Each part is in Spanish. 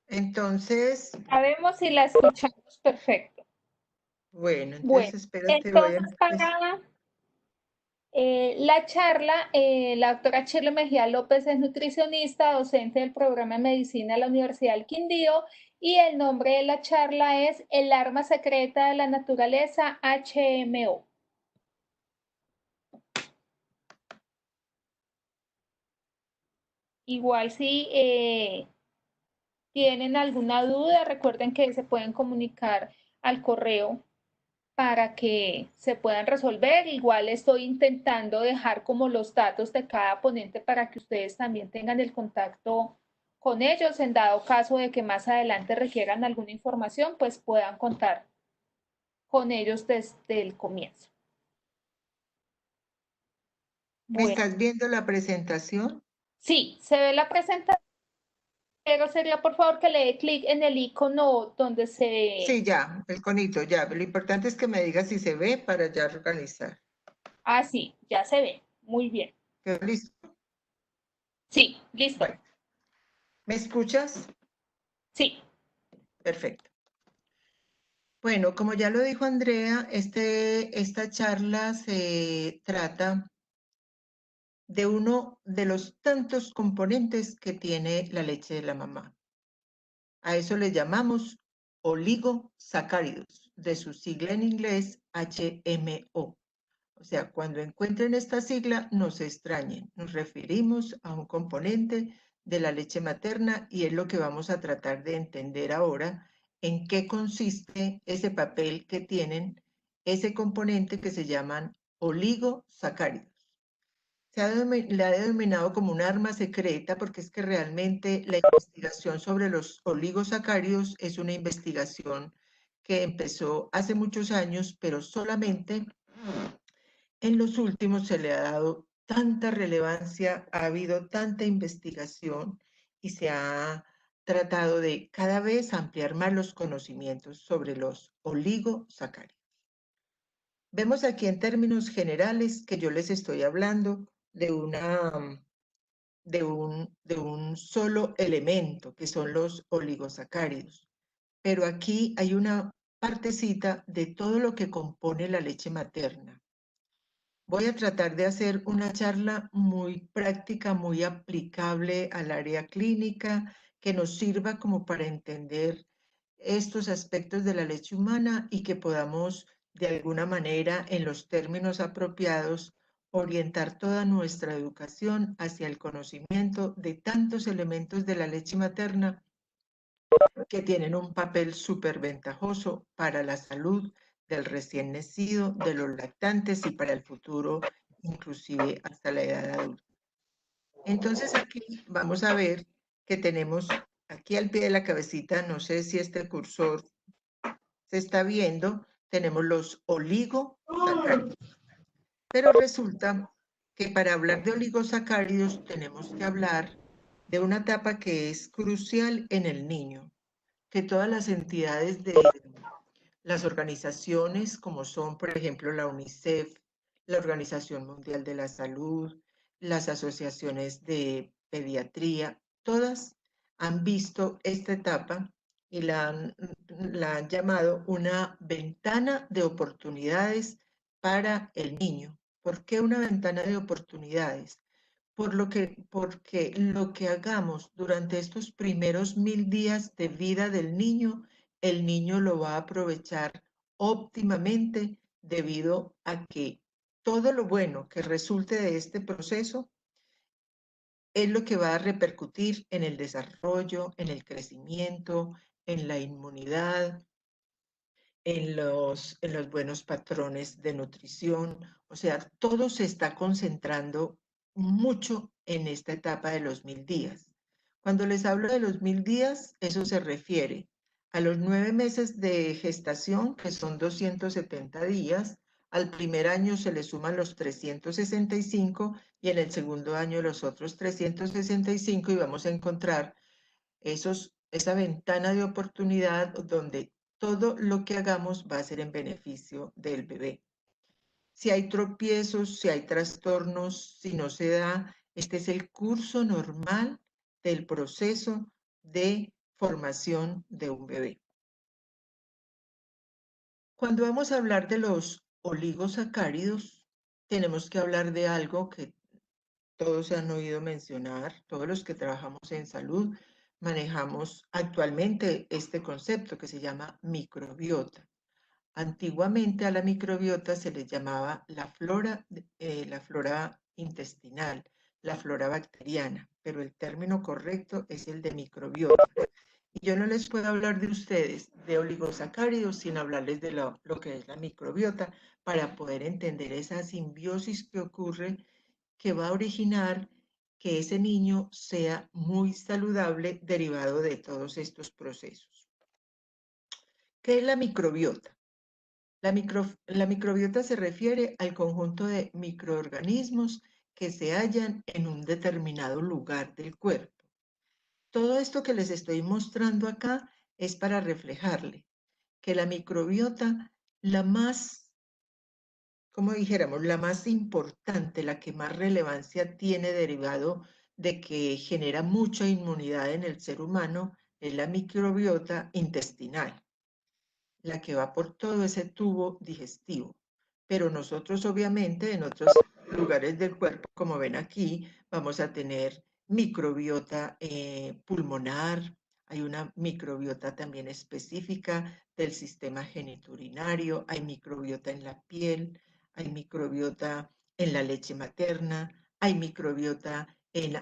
Entonces, Sabemos si la escuchamos perfecto. bueno, Bueno, entonces espérate, voy a entonces empezar. para la charla, la doctora Shirley Mejía López es nutricionista, docente del programa de medicina de la Universidad del Quindío y el nombre de la charla es El arma secreta de la naturaleza, HMO. Igual si tienen alguna duda, recuerden que se pueden comunicar al correo para que se puedan resolver. Igual estoy intentando dejar como los datos de cada ponente para que ustedes también tengan el contacto con ellos en dado caso de que más adelante requieran alguna información, pues puedan contar con ellos desde el comienzo. ¿Me Bueno, estás viendo la presentación? sí, se ve la presentación, pero sería por favor que le dé clic en el icono donde se... Sí, ya, el conito, ya. Lo importante es que me digas si se ve para ya organizar. Ah, sí, ya se ve. Muy bien. ¿Quedó listo? Sí, listo. Bueno, ¿me escuchas? Sí, Perfecto. Bueno, como ya lo dijo Andrea, esta charla se trata de uno de los tantos componentes que tiene la leche de la mamá. A eso le llamamos oligosacáridos, de su sigla en inglés HMO. O sea, cuando encuentren esta sigla, no se extrañen. Nos referimos a un componente de la leche materna y es lo que vamos a tratar de entender ahora en qué consiste ese papel que tienen ese componente que se llaman oligosacáridos. Le ha denominado como un arma secreta porque es que realmente la investigación sobre los oligosacáridos es una investigación que empezó hace muchos años, pero solamente en los últimos se le ha dado tanta relevancia, ha habido tanta investigación y se ha tratado de cada vez ampliar más los conocimientos sobre los oligosacáridos. Vemos aquí en términos generales que yo les estoy hablando de un solo elemento, que son los oligosacáridos. Pero aquí hay una partecita de todo lo que compone la leche materna. Voy a tratar de hacer una charla muy práctica, muy aplicable al área clínica, que nos sirva como para entender estos aspectos de la leche humana y que podamos de alguna manera, en los términos apropiados, orientar toda nuestra educación hacia el conocimiento de tantos elementos de la leche materna que tienen un papel súper ventajoso para la salud del recién nacido, de los lactantes y para el futuro, inclusive hasta la edad adulta. Entonces aquí vamos a ver que tenemos aquí al pie de la cabecita, no sé si este cursor se está viendo, tenemos los oligosacáridos. Pero resulta que para hablar de oligosacáridos tenemos que hablar de una etapa que es crucial en el niño, que todas las entidades de las organizaciones, como son, por ejemplo, la UNICEF, la Organización Mundial de la Salud, las asociaciones de pediatría, todas han visto esta etapa y la han llamado una ventana de oportunidades para el niño. ¿Por qué una ventana de oportunidades? Porque lo que hagamos durante estos primeros 1000 días de vida del niño, el niño lo va a aprovechar óptimamente debido a que todo lo bueno que resulte de este proceso es lo que va a repercutir en el desarrollo, en el crecimiento, en la inmunidad, en los buenos patrones de nutrición. O sea, todo se está concentrando mucho en esta etapa de los 1000 días. Cuando les hablo de los 1000 días, eso se refiere a los 9 meses de gestación, que son 270 días. Al primer año se le suman los 365 y en el segundo año los otros 365 y vamos a encontrar esa ventana de oportunidad donde todo lo que hagamos va a ser en beneficio del bebé. Si hay tropiezos, si hay trastornos, si no se da, este es el curso normal del proceso de formación de un bebé. Cuando vamos a hablar de los oligosacáridos, tenemos que hablar de algo que todos se han oído mencionar, todos los que trabajamos en salud manejamos actualmente este concepto que se llama microbiota. Antiguamente a la microbiota se le llamaba la flora intestinal, la flora bacteriana, pero el término correcto es el de microbiota. Y yo no les puedo hablar de ustedes de oligosacáridos sin hablarles de lo que es la microbiota para poder entender esa simbiosis que ocurre que va a originar que ese niño sea muy saludable derivado de todos estos procesos. ¿Qué es la microbiota? La microbiota se refiere al conjunto de microorganismos que se hallan en un determinado lugar del cuerpo. Todo esto que les estoy mostrando acá es para reflejarle que la microbiota, la más, como dijéramos, la más importante, la que más relevancia tiene derivado de que genera mucha inmunidad en el ser humano, es la microbiota intestinal, la que va por todo ese tubo digestivo. Pero nosotros obviamente en otros lugares del cuerpo, como ven aquí, vamos a tener microbiota pulmonar, hay una microbiota también específica del sistema genitourinario, hay microbiota en la piel, hay microbiota en la leche materna, hay microbiota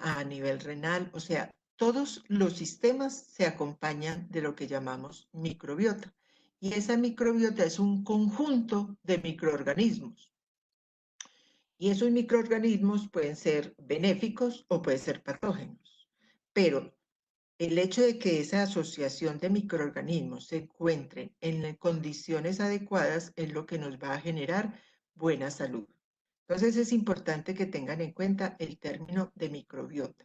a nivel renal, o sea, todos los sistemas se acompañan de lo que llamamos microbiota. Y esa microbiota es un conjunto de microorganismos. Y esos microorganismos pueden ser benéficos o pueden ser patógenos. Pero el hecho de que esa asociación de microorganismos se encuentre en condiciones adecuadas es lo que nos va a generar buena salud. Entonces es importante que tengan en cuenta el término de microbiota.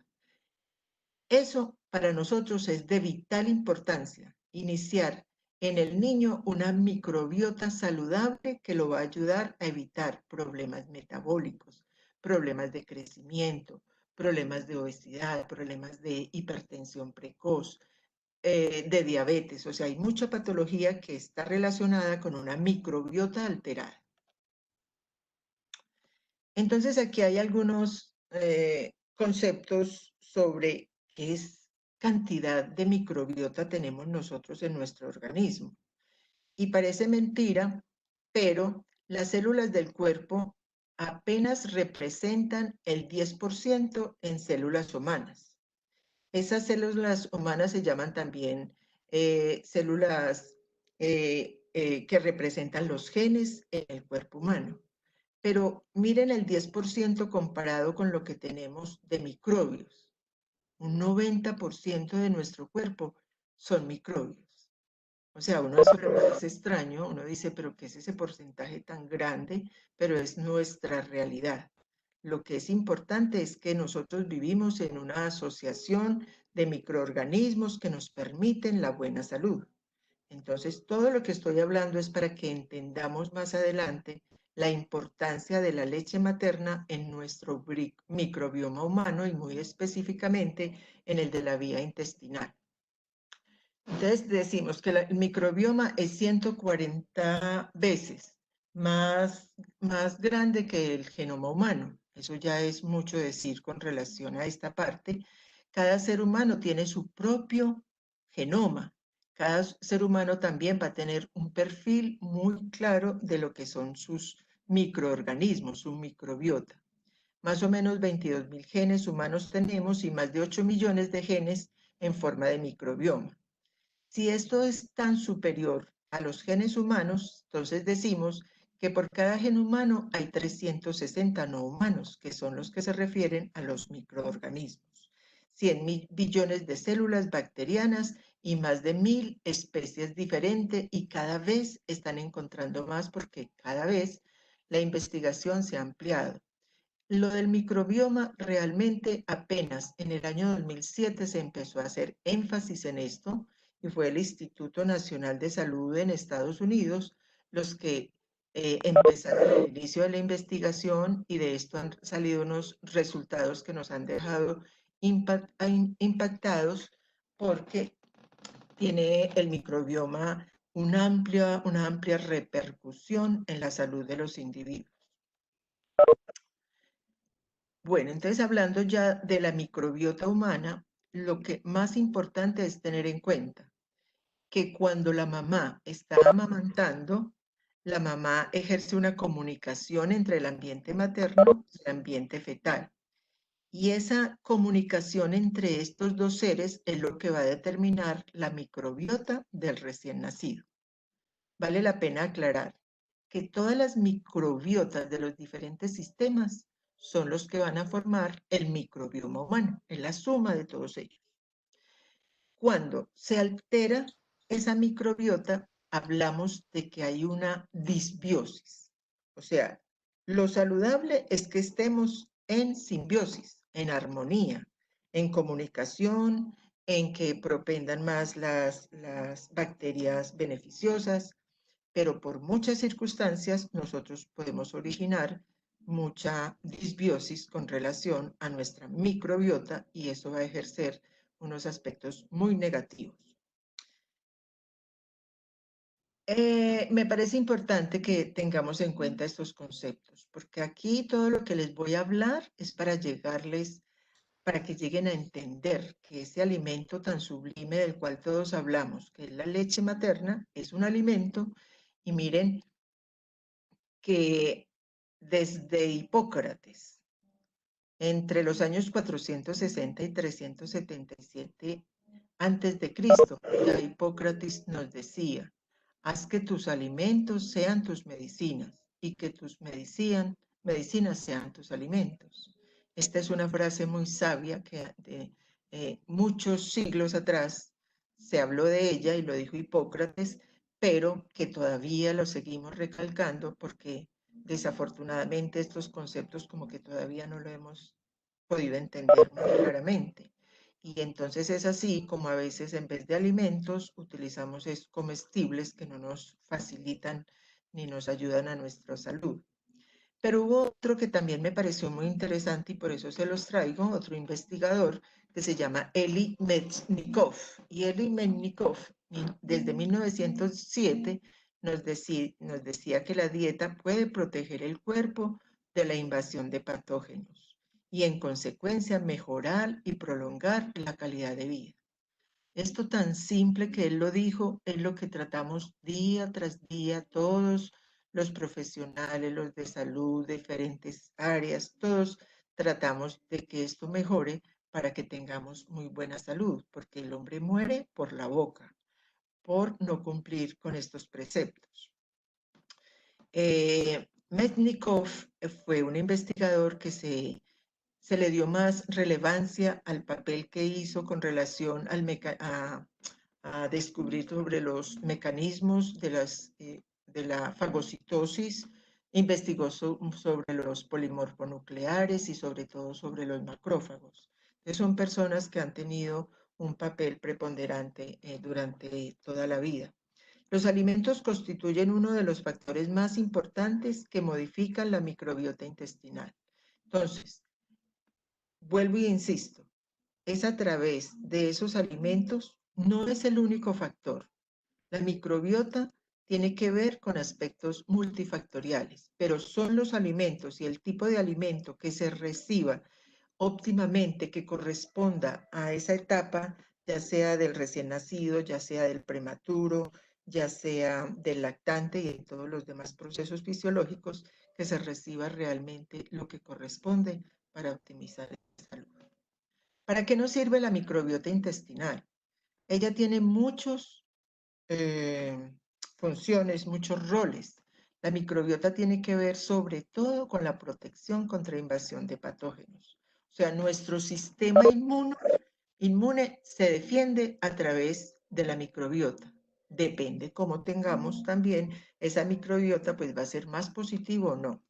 Eso para nosotros es de vital importancia, iniciar en el niño una microbiota saludable que lo va a ayudar a evitar problemas metabólicos, problemas de crecimiento, problemas de obesidad, problemas de hipertensión precoz, de diabetes. O sea, hay mucha patología que está relacionada con una microbiota alterada. Entonces aquí hay algunos conceptos sobre qué es cantidad de microbiota tenemos nosotros en nuestro organismo. Y parece mentira, pero las células del cuerpo apenas representan el 10% en células humanas. Esas células humanas se llaman también células que representan los genes en el cuerpo humano. Pero miren el 10% comparado con lo que tenemos de microbios. Un 90% de nuestro cuerpo son microbios. O sea, uno eso le parece extraño, uno dice, pero ¿qué es ese porcentaje tan grande? Pero es nuestra realidad. Lo que es importante es que nosotros vivimos en una asociación de microorganismos que nos permiten la buena salud. Entonces, todo lo que estoy hablando es para que entendamos más adelante la importancia de la leche materna en nuestro microbioma humano y muy específicamente en el de la vía intestinal. Entonces decimos que el microbioma es 140 veces más grande que el genoma humano. Eso ya es mucho decir con relación a esta parte. Cada ser humano tiene su propio genoma. Cada ser humano también va a tener un perfil muy claro de lo que son sus microorganismos, su microbiota. Más o menos 22.000 genes humanos tenemos y más de 8 millones de genes en forma de microbioma. Si esto es tan superior a los genes humanos, entonces decimos que por cada gen humano hay 360 no humanos, que son los que se refieren a los microorganismos. 100 billones de células bacterianas y más de 1000 especies diferentes y cada vez están encontrando más porque cada vez la investigación se ha ampliado. Lo del microbioma realmente apenas en el año 2007 se empezó a hacer énfasis en esto y fue el Instituto Nacional de Salud en Estados Unidos los que empezaron el inicio de la investigación y de esto han salido unos resultados que nos han dejado impactados porque tiene el microbioma una amplia repercusión en la salud de los individuos. Bueno, entonces hablando ya de la microbiota humana, lo que más importante es tener en cuenta que cuando la mamá está amamantando, la mamá ejerce una comunicación entre el ambiente materno y el ambiente fetal. Y esa comunicación entre estos dos seres es lo que va a determinar la microbiota del recién nacido. Vale la pena aclarar que todas las microbiotas de los diferentes sistemas son los que van a formar el microbioma humano, es la suma de todos ellos. Cuando se altera esa microbiota, hablamos de que hay una disbiosis. O sea, lo saludable es que estemos en simbiosis, en armonía, en comunicación, en que propendan más las bacterias beneficiosas, pero por muchas circunstancias nosotros podemos originar mucha disbiosis con relación a nuestra microbiota y eso va a ejercer unos aspectos muy negativos. Me parece importante que tengamos en cuenta estos conceptos, porque aquí todo lo que les voy a hablar es para llegarles, para que lleguen a entender que ese alimento tan sublime del cual todos hablamos, que es la leche materna, es un alimento, y miren que desde Hipócrates, entre los años 460 y 377 antes de Cristo, ya Hipócrates nos decía, haz que tus alimentos sean tus medicinas y que tus medicinas sean tus alimentos. Esta es una frase muy sabia que de muchos siglos atrás se habló de ella y lo dijo Hipócrates, pero que todavía lo seguimos recalcando porque desafortunadamente estos conceptos como que todavía no lo hemos podido entender muy claramente. Y entonces es así como a veces en vez de alimentos utilizamos comestibles que no nos facilitan ni nos ayudan a nuestra salud. Pero hubo otro que también me pareció muy interesante y por eso se los traigo, otro investigador que se llama Eli Metchnikoff. Y Eli Metchnikoff, desde 1907, nos decía que la dieta puede proteger el cuerpo de la invasión de patógenos y en consecuencia mejorar y prolongar la calidad de vida. Esto tan simple que él lo dijo es lo que tratamos día tras día todos los profesionales, los de salud, diferentes áreas, todos tratamos de que esto mejore para que tengamos muy buena salud, porque el hombre muere por la boca, por no cumplir con estos preceptos. Metchnikoff fue un investigador que se le dio más relevancia al papel que hizo con relación a descubrir sobre los mecanismos de la fagocitosis, investigó sobre los polimorfonucleares y sobre todo sobre los macrófagos. Entonces son personas que han tenido un papel preponderante durante toda la vida. Los alimentos constituyen uno de los factores más importantes que modifican la microbiota intestinal. Entonces, vuelvo y insisto, es a través de esos alimentos, no es el único factor. La microbiota tiene que ver con aspectos multifactoriales, pero son los alimentos y el tipo de alimento que se reciba óptimamente, que corresponda a esa etapa, ya sea del recién nacido, ya sea del prematuro, ya sea del lactante y en todos los demás procesos fisiológicos, que se reciba realmente lo que corresponde para optimizar la salud. ¿Para qué nos sirve la microbiota intestinal? Ella tiene muchas funciones, muchos roles. La microbiota tiene que ver sobre todo con la protección contra invasión de patógenos. O sea, nuestro sistema inmune se defiende a través de la microbiota. Depende cómo tengamos también esa microbiota, pues va a ser más positivo o no.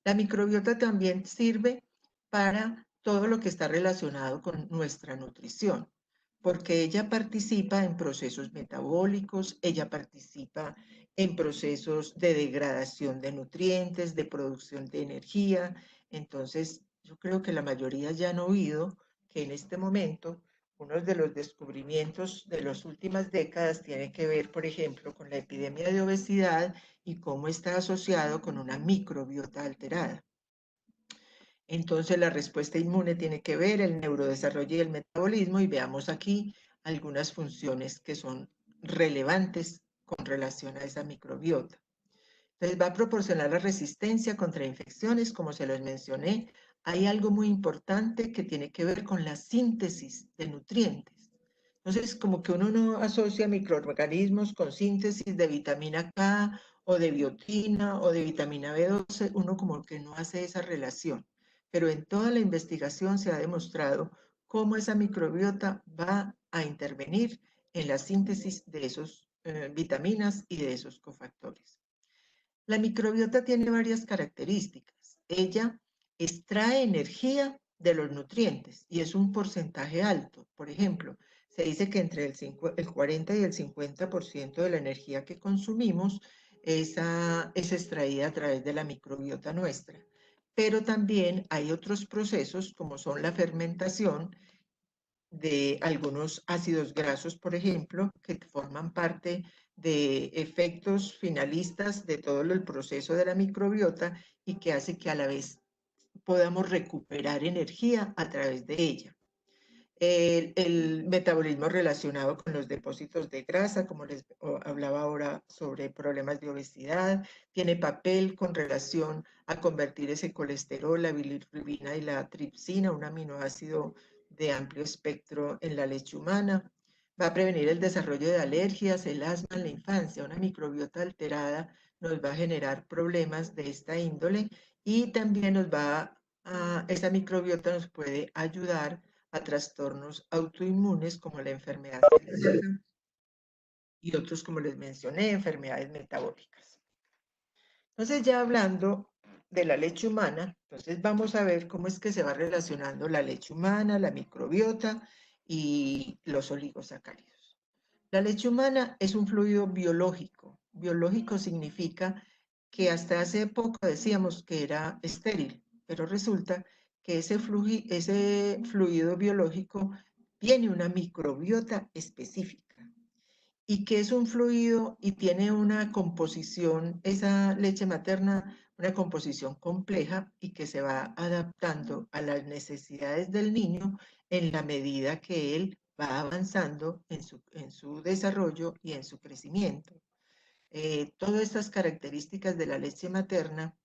La microbiota también sirve para todo lo que está relacionado con nuestra nutrición, porque ella participa en procesos metabólicos, ella participa en procesos de degradación de nutrientes, de producción de energía. Entonces, yo creo que la mayoría ya han oído que en este momento Uno de los descubrimientos de las últimas décadas tiene que ver, por ejemplo, con la epidemia de obesidad y cómo está asociado con una microbiota alterada. Entonces, la respuesta inmune tiene que ver el neurodesarrollo y el metabolismo, y veamos aquí algunas funciones que son relevantes con relación a esa microbiota. Entonces, va a proporcionar la resistencia contra infecciones, como se los mencioné. Hay algo muy importante que tiene que ver con la síntesis de nutrientes. Entonces, como que uno no asocia microorganismos con síntesis de vitamina K o de biotina o de vitamina B12, uno como que no hace esa relación. Pero en toda la investigación se ha demostrado cómo esa microbiota va a intervenir en la síntesis de esos vitaminas y de esos cofactores. La microbiota tiene varias características. Ella extrae energía de los nutrientes y es un porcentaje alto. Por ejemplo, se dice que entre el 40 y el 50% de la energía que consumimos es extraída a través de la microbiota nuestra. Pero también hay otros procesos como son la fermentación de algunos ácidos grasos, por ejemplo, que forman parte de efectos finalistas de todo el proceso de la microbiota y que hace que a la vez podamos recuperar energía a través de ella. El metabolismo relacionado con los depósitos de grasa, como les hablaba ahora sobre problemas de obesidad, tiene papel con relación a convertir ese colesterol, la bilirrubina y la tripsina, un aminoácido de amplio espectro en la leche humana. Va a prevenir el desarrollo de alergias, el asma en la infancia. Una microbiota alterada nos va a generar problemas de esta índole y también esa microbiota nos puede ayudar a trastornos autoinmunes como la enfermedad celíaca y otros, como les mencioné, enfermedades metabólicas. Entonces, ya hablando de la leche humana, entonces vamos a ver cómo es que se va relacionando la leche humana, la microbiota y los oligosacáridos. La leche humana es un fluido biológico. Biológico significa que hasta hace poco decíamos que era estéril, pero resulta que ese fluido biológico tiene una microbiota específica y que es un fluido y tiene una composición, esa leche materna, una composición compleja y que se va adaptando a las necesidades del niño en la medida que él va avanzando en su desarrollo y en su crecimiento. Todas estas características de la leche materna,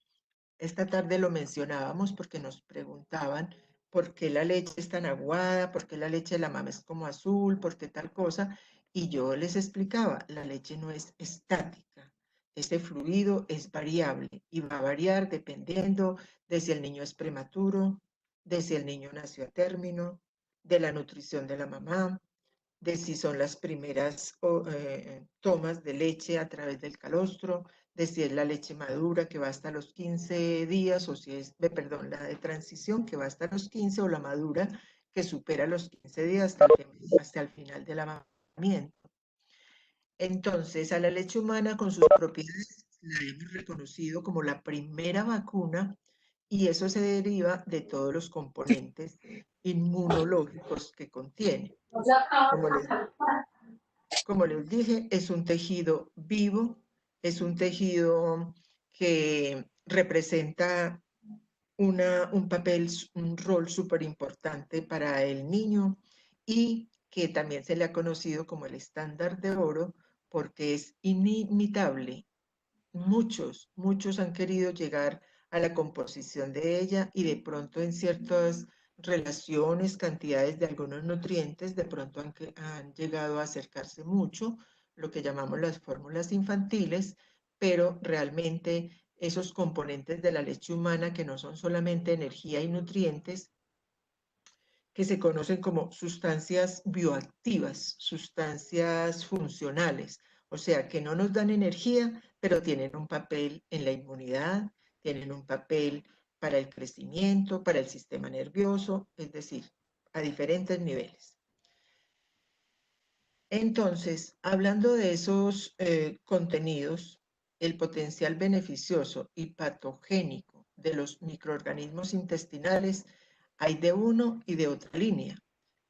esta tarde lo mencionábamos porque nos preguntaban por qué la leche es tan aguada, por qué la leche de la mamá es como azul, por qué tal cosa. Y yo les explicaba, la leche no es estática. Ese fluido es variable y va a variar dependiendo de si el niño es prematuro, de si el niño nació a término, de la nutrición de la mamá, de si son las primeras tomas de leche a través del calostro, de si es la leche madura que va hasta los 15 días o si es, perdón, la de transición que va hasta los 15 o la madura que supera los 15 días hasta el final del amamamiento. Entonces, a la leche humana con sus propiedades la hemos reconocido como la primera vacuna y eso se deriva de todos los componentes inmunológicos que contiene. Como les dije, es un tejido vivo, es un tejido que representa un papel, un rol súper importante para el niño y que también se le ha conocido como el estándar de oro porque es inimitable. Muchos han querido llegar a la composición de ella y de pronto en ciertas relaciones, cantidades de algunos nutrientes, de pronto han llegado a acercarse mucho, lo que llamamos las fórmulas infantiles, pero realmente esos componentes de la leche humana que no son solamente energía y nutrientes, que se conocen como sustancias bioactivas, sustancias funcionales, o sea, que no nos dan energía, pero tienen un papel en la inmunidad, tienen un papel para el crecimiento, para el sistema nervioso, es decir, a diferentes niveles. Entonces, hablando de esos contenidos, el potencial beneficioso y patogénico de los microorganismos intestinales hay de uno y de otra línea.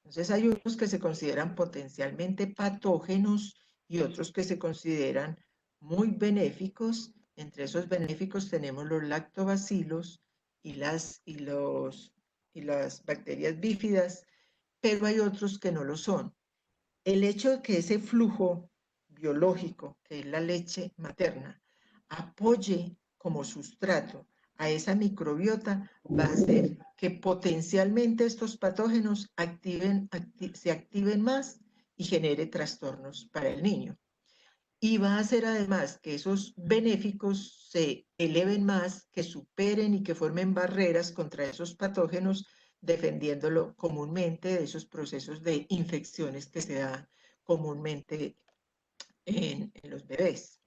Entonces hay unos que se consideran potencialmente patógenos y otros que se consideran muy benéficos. Entre esos benéficos tenemos los lactobacilos y las bacterias bífidas, pero hay otros que no lo son. El hecho de que ese flujo biológico, que es la leche materna, apoye como sustrato a esa microbiota, va a hacer que potencialmente estos patógenos se activen más y genere trastornos para el niño. Y va a hacer además que esos benéficos se eleven más, que superen y que formen barreras contra esos patógenos, defendiéndolo comúnmente de esos procesos de infecciones que se dan comúnmente en los bebés.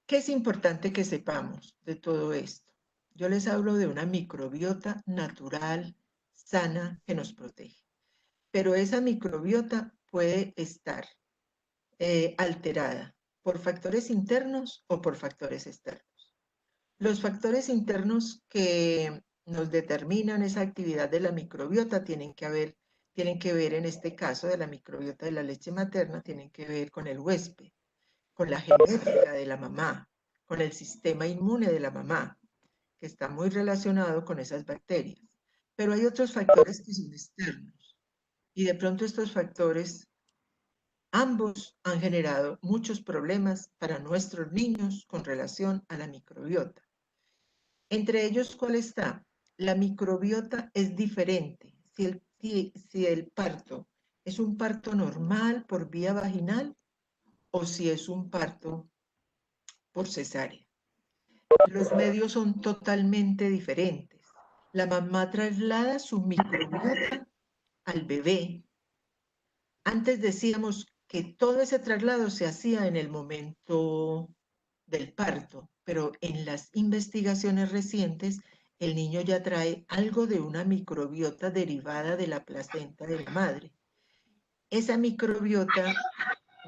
¿Qué es importante que sepamos de todo esto? Yo les hablo de una microbiota natural, sana, que nos protege. Pero esa microbiota puede estar alterada por factores internos o por factores externos. Los factores internos que nos determinan esa actividad de la microbiota tienen que ver en este caso de la microbiota de la leche materna, tienen que ver con el huésped, con la genética de la mamá, con el sistema inmune de la mamá, que está muy relacionado con esas bacterias. Pero hay otros factores que son externos y de pronto estos factores ambos han generado muchos problemas para nuestros niños con relación a la microbiota. Entre ellos, ¿cuál está? La microbiota es diferente. Si el parto es un parto normal por vía vaginal o si es un parto por cesárea. Los medios son totalmente diferentes. La mamá traslada su microbiota al bebé. Antes decíamos que todo ese traslado se hacía en el momento del parto, pero en las investigaciones recientes el niño ya trae algo de una microbiota derivada de la placenta de la madre. Esa microbiota,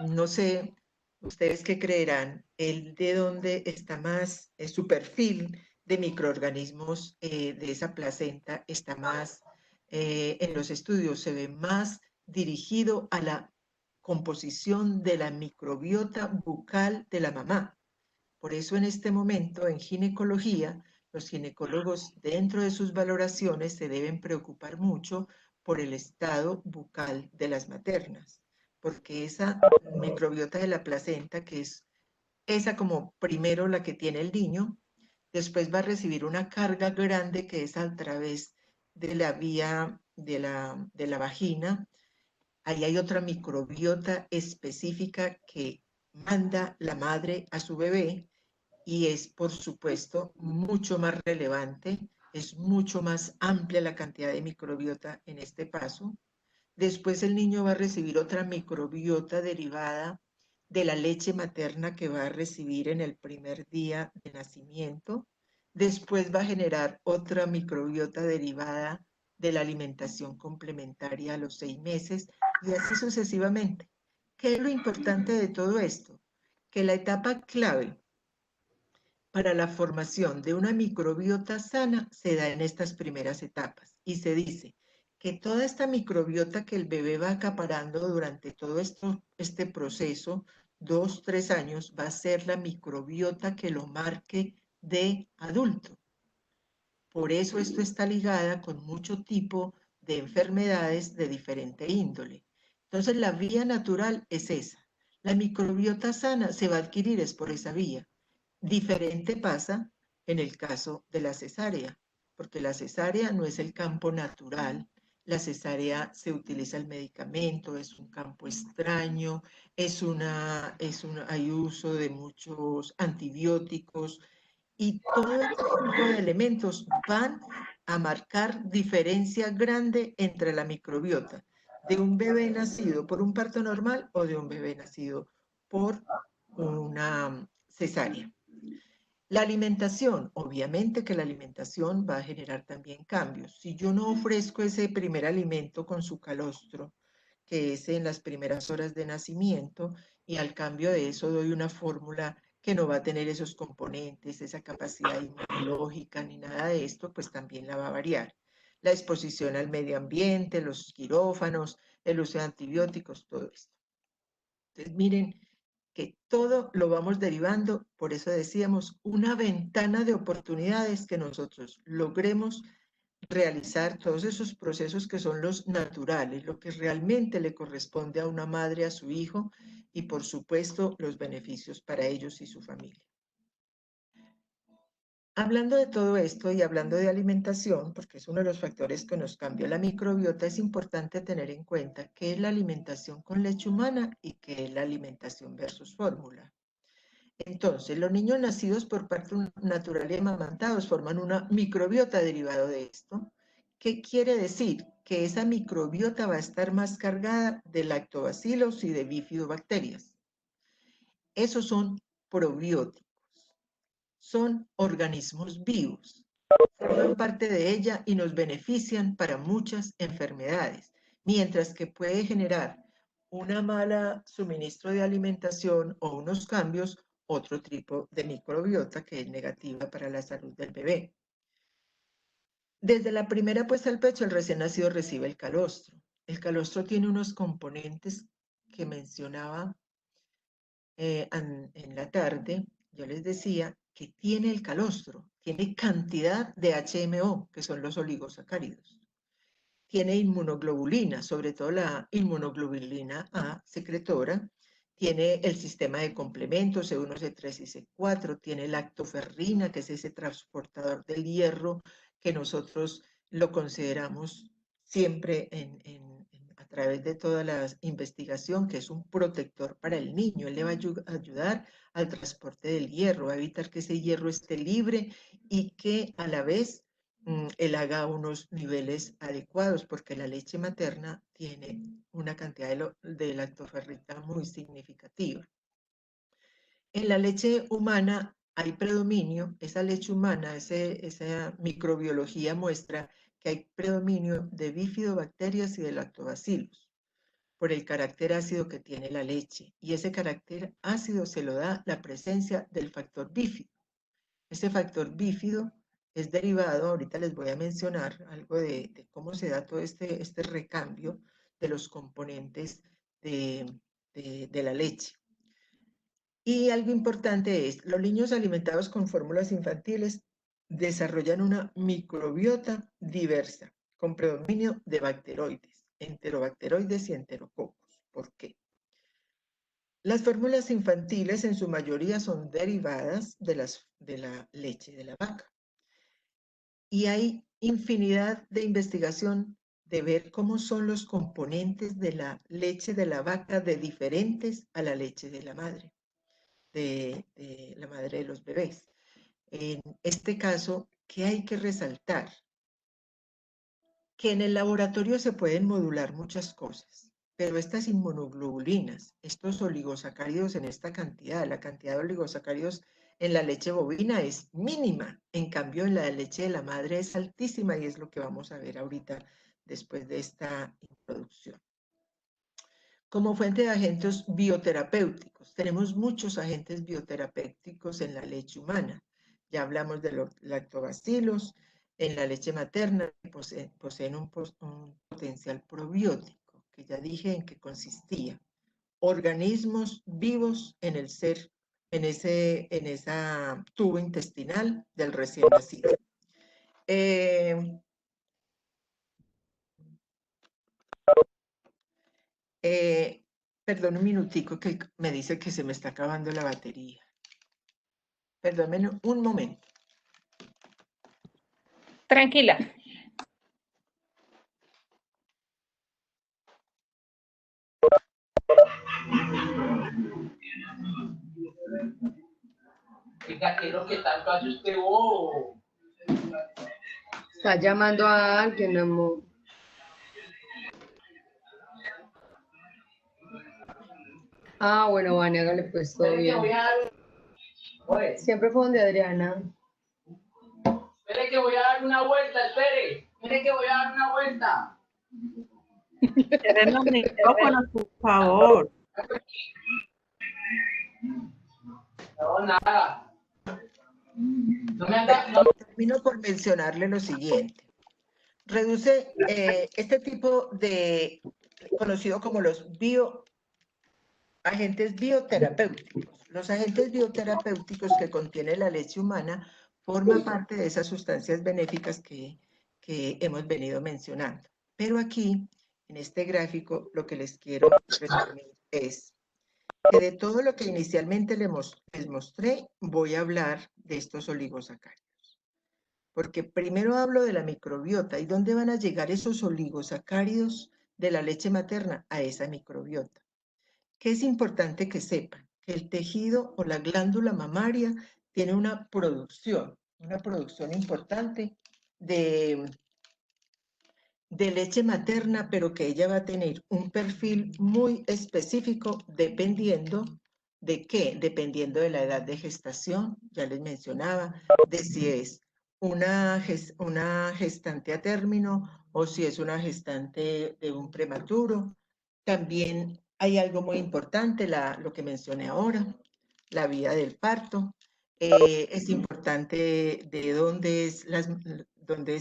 no sé, ustedes qué creerán, el de dónde está más, su perfil de microorganismos de esa placenta está más, en los estudios se ve más dirigido a la composición de la microbiota bucal de la mamá. Por eso en este momento en ginecología, los ginecólogos dentro de sus valoraciones se deben preocupar mucho por el estado bucal de las maternas, porque esa microbiota de la placenta, que es esa como primero la que tiene el niño, después va a recibir una carga grande que es a través de la vía de la vagina. Ahí hay otra microbiota específica que manda la madre a su bebé y es, por supuesto, mucho más relevante, es mucho más amplia la cantidad de microbiota en este paso. Después el niño va a recibir otra microbiota derivada de la leche materna que va a recibir en el primer día de nacimiento. Después va a generar otra microbiota derivada de la alimentación complementaria a los 6 meses y así sucesivamente. ¿Qué es lo importante de todo esto? Que la etapa clave para la formación de una microbiota sana se da en estas primeras etapas y se dice que toda esta microbiota que el bebé va acaparando durante todo este proceso, 2, 3 años, va a ser la microbiota que lo marque de adulto. Por eso esto está ligada con mucho tipo de enfermedades de diferente índole. Entonces la vía natural es esa. La microbiota sana se va a adquirir es por esa vía. Diferente pasa en el caso de la cesárea, porque la cesárea no es el campo natural. La cesárea se utiliza el medicamento, es un campo extraño, hay uso de muchos antibióticos y todo este tipo de elementos van a marcar diferencia grande entre la microbiota de un bebé nacido por un parto normal o de un bebé nacido por una cesárea. La alimentación, obviamente que la alimentación va a generar también cambios. Si yo no ofrezco ese primer alimento con su calostro, que es en las primeras horas de nacimiento, y al cambio de eso doy una fórmula que no va a tener esos componentes, esa capacidad inmunológica ni nada de esto, pues también la va a variar. la exposición al medio ambiente, los quirófanos, el uso de antibióticos, todo esto. Entonces, miren que todo lo vamos derivando, por eso decíamos, una ventana de oportunidades que nosotros logremos realizar todos esos procesos que son los naturales, lo que realmente le corresponde a una madre, a su hijo, y por supuesto los beneficios para ellos y su familia. Hablando de todo esto y hablando de alimentación, porque es uno de los factores que nos cambia la microbiota, es importante tener en cuenta qué es la alimentación con leche humana y qué es la alimentación versus fórmula. Entonces, los niños nacidos por parto natural y amamantados forman una microbiota derivado de esto. ¿Qué quiere decir? Que esa microbiota va a estar más cargada de lactobacilos y de bifidobacterias. Esos son probióticos. Son organismos vivos, forman parte de ella y nos benefician para muchas enfermedades, mientras que puede generar una mala suministro de alimentación o unos cambios, otro tipo de microbiota que es negativa para la salud del bebé. Desde la primera puesta al pecho, el recién nacido recibe el calostro. El calostro tiene unos componentes que mencionaba en la tarde. Yo les decía que tiene el calostro, tiene cantidad de HMO, que son los oligosacáridos. Tiene inmunoglobulina, sobre todo la inmunoglobulina A secretora. Tiene el sistema de complementos C1, C3 y C4. Tiene lactoferrina, que es ese transportador del hierro que nosotros lo consideramos siempre a través de toda la investigación, que es un protector para el niño. Él le va a ayudar al transporte del hierro, va a evitar que ese hierro esté libre y que a la vez él haga unos niveles adecuados, porque la leche materna tiene una cantidad de lactoferrita muy significativa. En la leche humana hay predominio, esa leche humana, esa microbiología muestra que hay predominio de bifidobacterias y de lactobacilos por el carácter ácido que tiene la leche, y ese carácter ácido se lo da la presencia del factor bífido. Ese factor bífido es derivado, ahorita les voy a mencionar algo de cómo se da todo este recambio de los componentes de la leche. Y algo importante es, los niños alimentados con fórmulas infantiles desarrollan una microbiota diversa, con predominio de bacteroides, enterobacteroides y enterococos. ¿Por qué? Las fórmulas infantiles en su mayoría son derivadas de la leche de la vaca. Y hay infinidad de investigación de ver cómo son los componentes de la leche de la vaca de diferentes a la leche de la madre, de la madre de los bebés. En este caso, ¿qué hay que resaltar? Que en el laboratorio se pueden modular muchas cosas, pero estas inmunoglobulinas, estos oligosacáridos en esta cantidad, la cantidad de oligosacáridos en la leche bovina es mínima, en cambio en la leche de la madre es altísima, y es lo que vamos a ver ahorita después de esta introducción. Como fuente de agentes bioterapéuticos, tenemos muchos agentes bioterapéuticos en la leche humana. Ya hablamos de los lactobacilos. En la leche materna poseen un potencial probiótico, que ya dije en qué consistía. Organismos vivos en el ser, en esa tubo intestinal del recién nacido. Perdón un minutico, que me dice que se me está acabando la batería. Perdónme un momento. Tranquila. ¿Qué tanto hace usted, vos? Está llamando a alguien, amor. Ah, bueno, Vane, hágale pues todo bien. Siempre fue donde Adriana. Espere que voy a dar una vuelta, espere. Espere que voy a dar una vuelta. Cierren los micrófonos, por favor. No, nada. Termino por mencionarle lo siguiente. reduce este tipo de, conocido como los agentes bioterapéuticos. Los agentes bioterapéuticos que contiene la leche humana forman parte de esas sustancias benéficas que hemos venido mencionando. Pero aquí, en este gráfico, lo que les quiero resumir es que de todo lo que inicialmente les mostré, voy a hablar de estos oligosacáridos. Porque primero hablo de la microbiota y dónde van a llegar esos oligosacáridos de la leche materna a esa microbiota. Que es importante que sepan que el tejido o la glándula mamaria tiene una producción importante de leche materna, pero que ella va a tener un perfil muy específico dependiendo de qué, dependiendo de la edad de gestación, ya les mencionaba, de si es una gestante a término o si es una gestante de un prematuro. También hay algo muy importante, lo que mencioné ahora, la vía del parto. Es importante de dónde es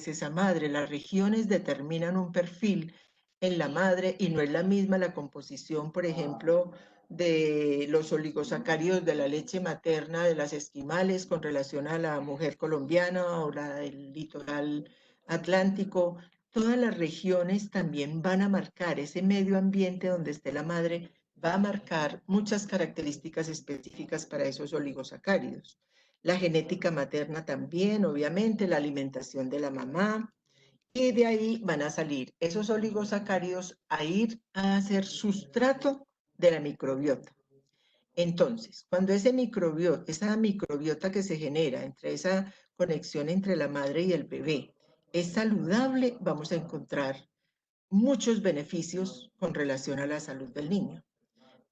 esa madre. Las regiones determinan un perfil en la madre y no es la misma la composición, por ejemplo, de los oligosacáridos de la leche materna de las esquimales con relación a la mujer colombiana o la del litoral atlántico. Todas las regiones también van a marcar ese medio ambiente donde esté la madre, va a marcar muchas características específicas para esos oligosacáridos. La genética materna también, obviamente, la alimentación de la mamá, y de ahí van a salir esos oligosacáridos a ir a hacer sustrato de la microbiota. Entonces, cuando esa microbiota que se genera entre esa conexión entre la madre y el bebé es saludable, vamos a encontrar muchos beneficios con relación a la salud del niño.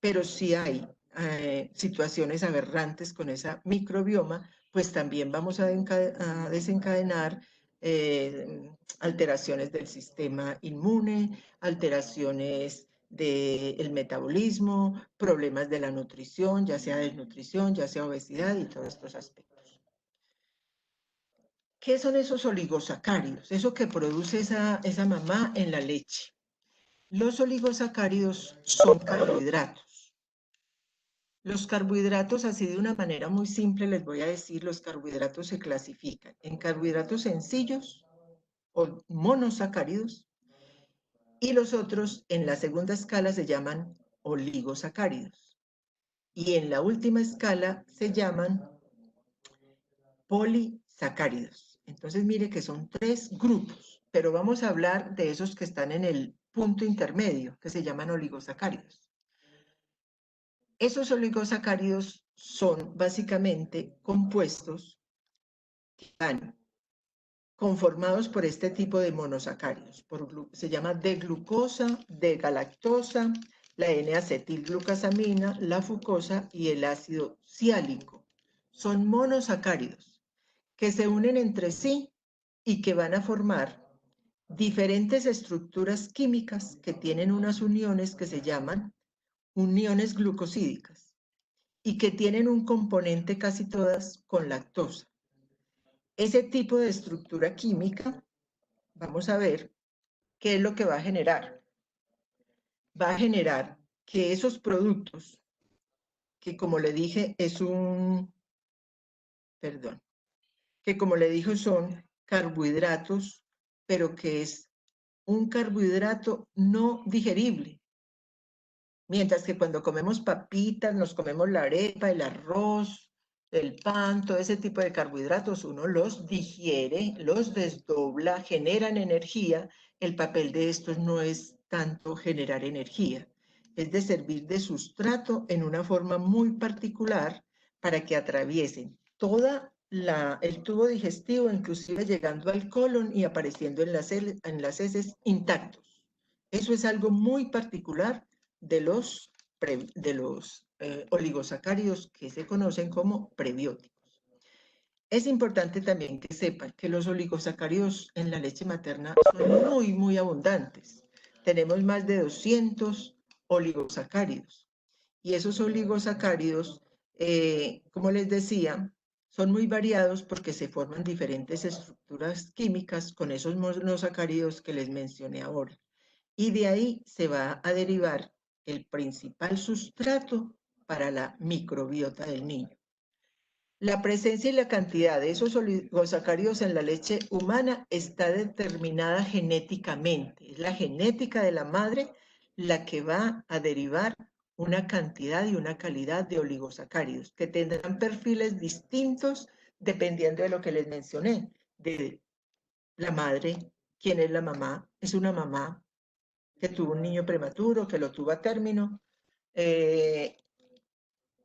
Pero si hay situaciones aberrantes con esa microbioma, pues también vamos a desencadenar alteraciones del sistema inmune, alteraciones del metabolismo, problemas de la nutrición, ya sea desnutrición, ya sea obesidad y todos estos aspectos. ¿Qué son esos oligosacáridos? Eso que produce esa mamá en la leche. Los oligosacáridos son carbohidratos. Los carbohidratos, así de una manera muy simple, les voy a decir, los carbohidratos se clasifican en carbohidratos sencillos o monosacáridos y los otros en la segunda escala se llaman oligosacáridos y en la última escala se llaman polisacáridos. Entonces mire que son 3 grupos, pero vamos a hablar de esos que están en el punto intermedio, que se llaman oligosacáridos. Esos oligosacáridos son básicamente compuestos que están conformados por este tipo de monosacáridos. Se llama D-glucosa, D-galactosa, la N-acetilglucosamina, la fucosa y el ácido siálico. Son monosacáridos que se unen entre sí y que van a formar diferentes estructuras químicas que tienen unas uniones que se llaman uniones glucosídicas y que tienen un componente casi todas con lactosa. Ese tipo de estructura química, vamos a ver qué es lo que va a generar. Va a generar que esos productos, que como le dije que como le dije son carbohidratos, pero que es un carbohidrato no digerible. Mientras que cuando comemos papitas, nos comemos la arepa, el arroz, el pan, todo ese tipo de carbohidratos, uno los digiere, los desdobla, generan energía. El papel de estos no es tanto generar energía, es de servir de sustrato en una forma muy particular para que atraviesen todo el tubo digestivo, inclusive llegando al colon y apareciendo en las heces intactos. Eso es algo muy particular de los oligosacáridos que se conocen como prebióticos. Es importante también que sepan que los oligosacáridos en la leche materna son muy, muy abundantes. Tenemos más de 200 oligosacáridos. Y esos oligosacáridos, como les decía, son muy variados porque se forman diferentes estructuras químicas con esos monosacáridos que les mencioné ahora. Y de ahí se va a derivar el principal sustrato para la microbiota del niño. La presencia y la cantidad de esos oligosacáridos en la leche humana está determinada genéticamente. Es la genética de la madre la que va a derivar una cantidad y una calidad de oligosacáridos, que tendrán perfiles distintos dependiendo de lo que les mencioné, de la madre, quién es la mamá, es una mamá que tuvo un niño prematuro, que lo tuvo a término,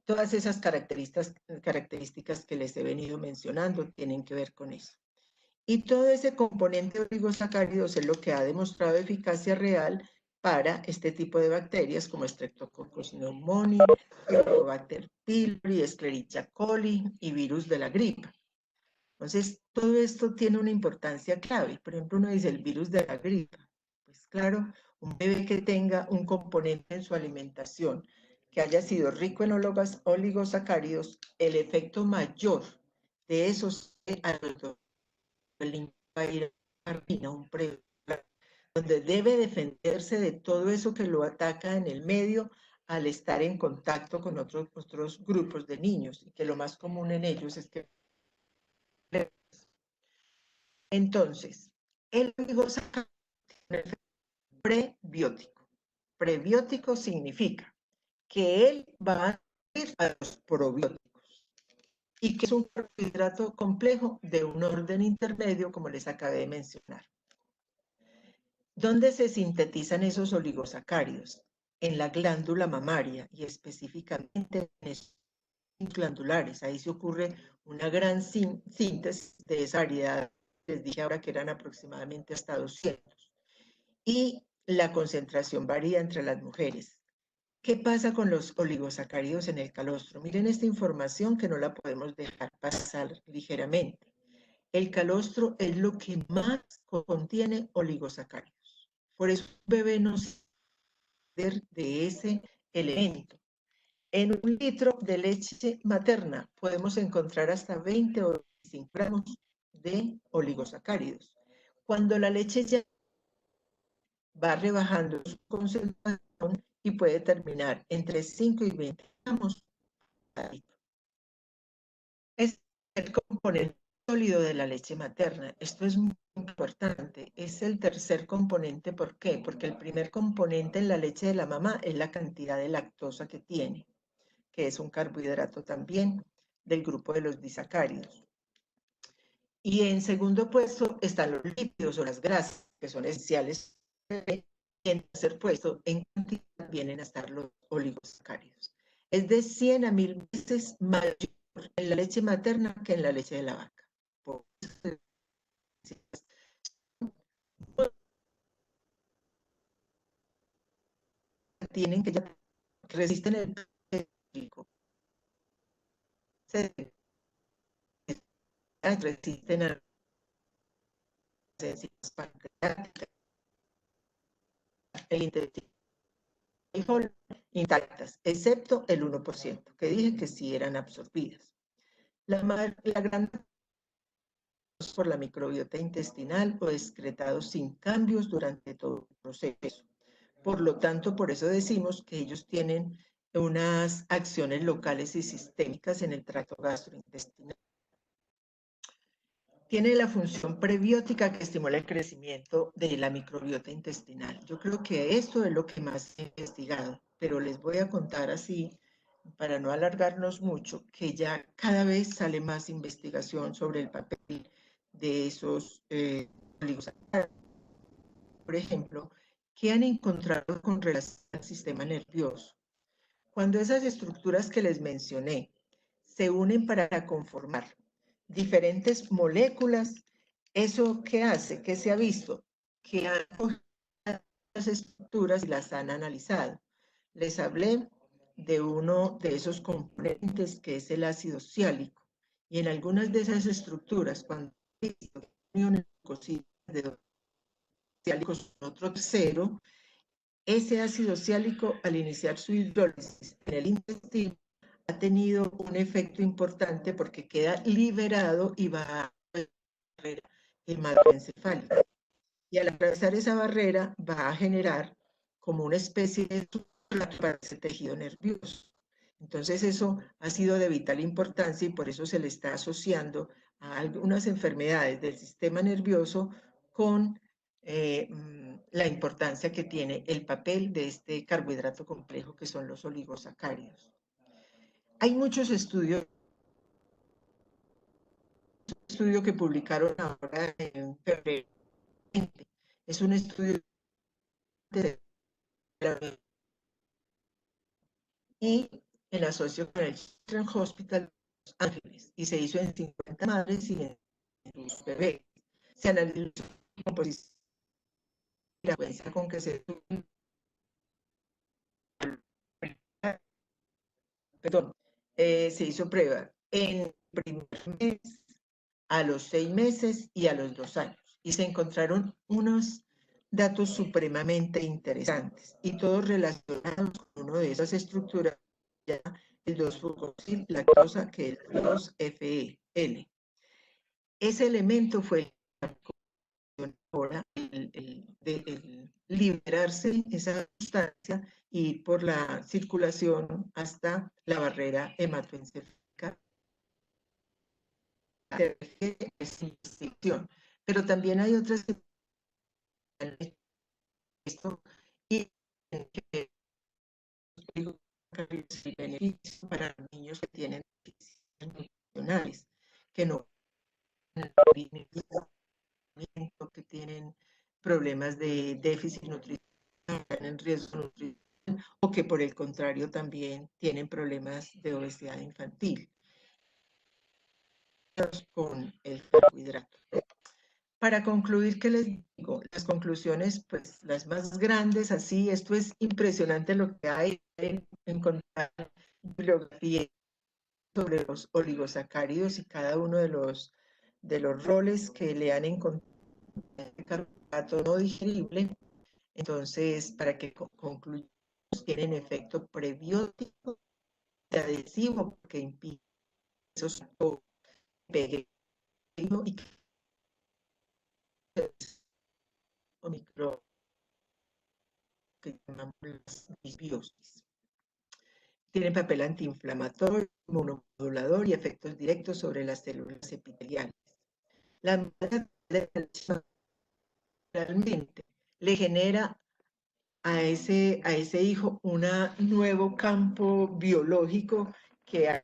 todas esas características que les he venido mencionando tienen que ver con eso. Y todo ese componente de oligosacáridos es lo que ha demostrado eficacia real para este tipo de bacterias como Streptococcus pneumoniae, Helicobacter pylori, Escherichia coli y virus de la gripa. Entonces, todo esto tiene una importancia clave. Por ejemplo, uno dice el virus de la gripa. Pues claro, un bebé que tenga un componente en su alimentación que haya sido rico en oligosacáridos, el efecto mayor de esos adultos, el niño va a ir a un donde debe defenderse de todo eso que lo ataca en el medio al estar en contacto con otros grupos de niños, y que lo más común en ellos es que... Entonces, el oligosacárido tiene un efecto prebiótico. Prebiótico significa que él va a ir a los probióticos y que es un carbohidrato complejo de un orden intermedio, como les acabé de mencionar. ¿Dónde se sintetizan esos oligosacáridos? En la glándula mamaria y específicamente en esos glandulares. Ahí se ocurre una gran síntesis de esa variedad. Les dije ahora que eran aproximadamente hasta 200. Y la concentración varía entre las mujeres. ¿Qué pasa con los oligosacáridos en el calostro? Miren esta información que no la podemos dejar pasar ligeramente. El calostro es lo que más contiene oligosacáridos. Por eso un bebé no se puede de ese elemento. En un litro de leche materna podemos encontrar hasta 20 o 25 gramos de oligosacáridos. Cuando la leche ya va rebajando su concentración y puede terminar entre 5 y 20 gramos. Es el componente sólido de la leche materna. Esto es muy importante. Es el tercer componente. ¿Por qué? Porque el primer componente en la leche de la mamá es la cantidad de lactosa que tiene, que es un carbohidrato también del grupo de los disacáridos. Y en segundo puesto están los lípidos o las grasas, que son esenciales. Y en tercer puesto, en cantidad, vienen a estar los oligosacáridos. Es de 100 a 1000 veces mayor en la leche materna que en la leche de la vaca. Por eso tienen que ya resisten el público. Resisten a las enzimas pancreáticas, el intestino intactas, excepto el 1%, que dije que sí eran absorbidas. La gran por la microbiota intestinal o excretados sin cambios durante todo el proceso. Por lo tanto, por eso decimos que ellos tienen unas acciones locales y sistémicas en el tracto gastrointestinal. Tiene la función prebiótica que estimula el crecimiento de la microbiota intestinal. Yo creo que esto es lo que más he investigado, pero les voy a contar así, para no alargarnos mucho, que ya cada vez sale más investigación sobre el papel de esos oligosacáridos. Por ejemplo, ¿qué han encontrado con relación al sistema nervioso? Cuando esas estructuras que les mencioné se unen para conformar diferentes moléculas, ¿eso qué hace? ¿Qué se ha visto? Que han cogido las estructuras y las han analizado. Les hablé de uno de esos componentes que es el ácido ciálico. Y en algunas de esas estructuras, cuando hay uniones de dos ciálicos con otro tercero, ese ácido ciálico, al iniciar su hidrólisis en el intestino, ha tenido un efecto importante porque queda liberado y va a la barrera hematoencefálica. Y al atravesar esa barrera va a generar como una especie de sustrato para ese tejido nervioso. Entonces eso ha sido de vital importancia y por eso se le está asociando a algunas enfermedades del sistema nervioso con la importancia que tiene el papel de este carbohidrato complejo que son los oligosacáridos. Hay muchos estudios que publicaron ahora en febrero. Es un estudio de la y el asocio con el Children's Hospital de Los Ángeles y se hizo en 50 madres y en sus bebés. Se analizó la composición y la frecuencia con que se se hizo prueba en el primer mes, a los 6 meses y a los 2 años. Y se encontraron unos datos supremamente interesantes y todos relacionados con una de esas estructuras, ya el 2-fucosil-lactosa, que es el 2-FEL. Ese elemento fue ahora el liberarse esa sustancia y por la circulación hasta la barrera hematoencefálica. Pero también hay otras esto y el beneficio para los niños que tienen deficiencias nutricionales, que no que tienen problemas de déficit nutricional, están en riesgo nutricional, o que por el contrario también tienen problemas de obesidad infantil con el carbohidrato. Para concluir, ¿qué les digo? Las conclusiones, pues las más grandes, así, esto es impresionante lo que hay en encontrar bibliografía sobre los oligosacáridos y cada uno de los roles que le han encontrado el carbohidrato no digerible. Entonces, para que concluyamos, tienen efecto prebiótico y adhesivo, porque impide esos pegue y o micro que llamamos las disbiosis. Tienen papel antiinflamatorio, inmunomodulador y efectos directos sobre las células epiteliales. La realmente le genera a ese hijo un nuevo campo biológico que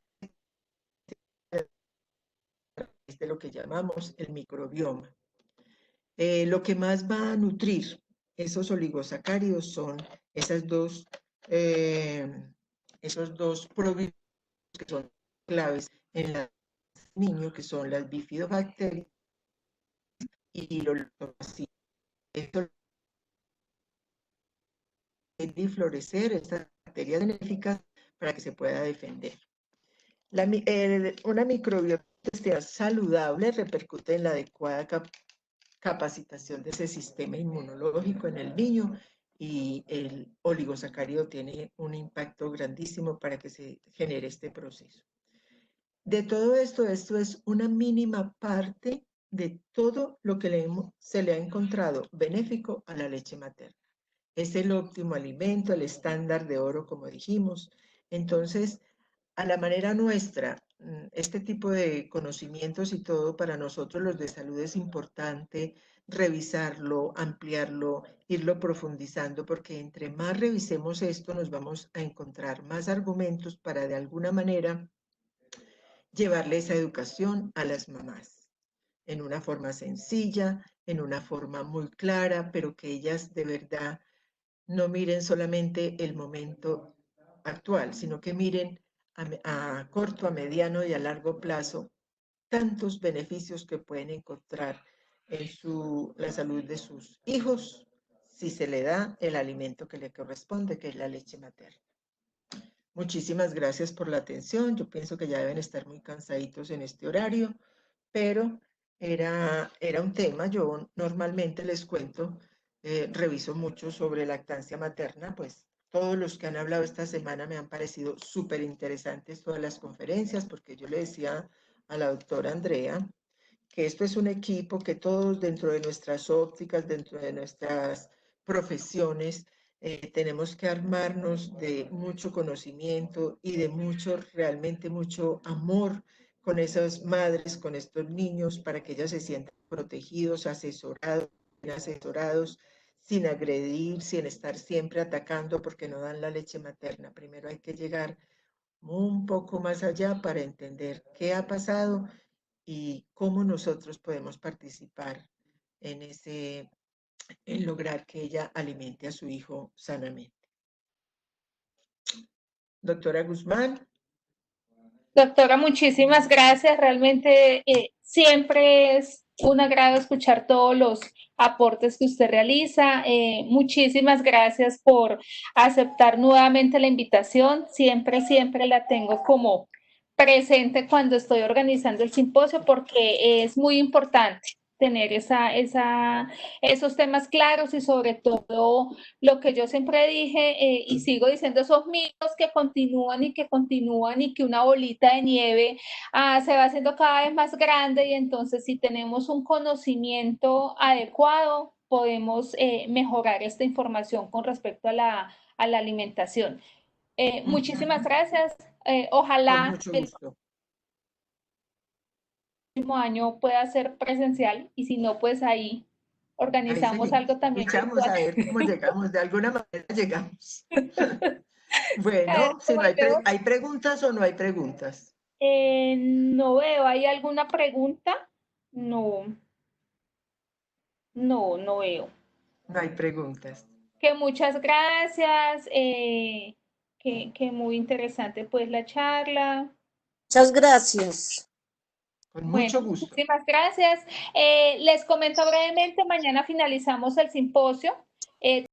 es de lo que llamamos el microbioma. Lo que más va a nutrir esos oligosacáridos son esos dos probióticos que son claves en el niño, que son las bifidobacterias y los lactobacilos. Esto es florecer estas bacterias benéficas para que se pueda defender. Una microbiota saludable repercute en la adecuada capacitación de ese sistema inmunológico en el niño y el oligosacárido tiene un impacto grandísimo para que se genere este proceso. De todo esto es una mínima parte de todo lo que se le ha encontrado benéfico a la leche materna. Es el óptimo alimento, el estándar de oro, como dijimos. Entonces, a la manera nuestra, este tipo de conocimientos y todo para nosotros los de salud es importante revisarlo, ampliarlo, irlo profundizando, porque entre más revisemos esto nos vamos a encontrar más argumentos para de alguna manera llevarle esa educación a las mamás en una forma sencilla, en una forma muy clara, pero que ellas de verdad no miren solamente el momento actual, sino que miren a corto, a mediano y a largo plazo tantos beneficios que pueden encontrar en la salud de sus hijos si se le da el alimento que le corresponde, que es la leche materna. Muchísimas gracias por la atención. Yo pienso que ya deben estar muy cansaditos en este horario, pero era un tema. Yo normalmente les cuento, reviso mucho sobre lactancia materna, pues todos los que han hablado esta semana me han parecido súper interesantes todas las conferencias, porque yo le decía a la doctora Andrea que esto es un equipo que todos dentro de nuestras ópticas, dentro de nuestras profesiones, tenemos que armarnos de mucho conocimiento y de mucho, realmente mucho amor con esas madres, con estos niños, para que ellas se sientan protegidos, asesorados, sin agredir, sin estar siempre atacando porque no dan la leche materna. Primero hay que llegar un poco más allá para entender qué ha pasado y cómo nosotros podemos participar en lograr que ella alimente a su hijo sanamente. Doctora Guzmán. Doctora, muchísimas gracias. Realmente siempre es un agrado escuchar todos los aportes que usted realiza. Muchísimas gracias por aceptar nuevamente la invitación. Siempre, siempre la tengo como presente cuando estoy organizando el simposio porque es muy importante tener esos temas claros y sobre todo lo que yo siempre dije y sigo diciendo, esos mitos que continúan y que una bolita de nieve se va haciendo cada vez más grande y entonces si tenemos un conocimiento adecuado podemos mejorar esta información con respecto a la alimentación. Muchísimas gracias. Ojalá el próximo año pueda ser presencial y si no, pues ahí organizamos algo también. Luchamos a ver cómo llegamos, de alguna manera llegamos. Bueno, si no ¿hay preguntas o no hay preguntas? No veo, ¿hay alguna pregunta? No veo. No hay preguntas. Que muchas gracias, que muy interesante pues la charla. Muchas gracias. Con mucho gusto. Muchísimas gracias. Les comento brevemente, mañana finalizamos el simposio.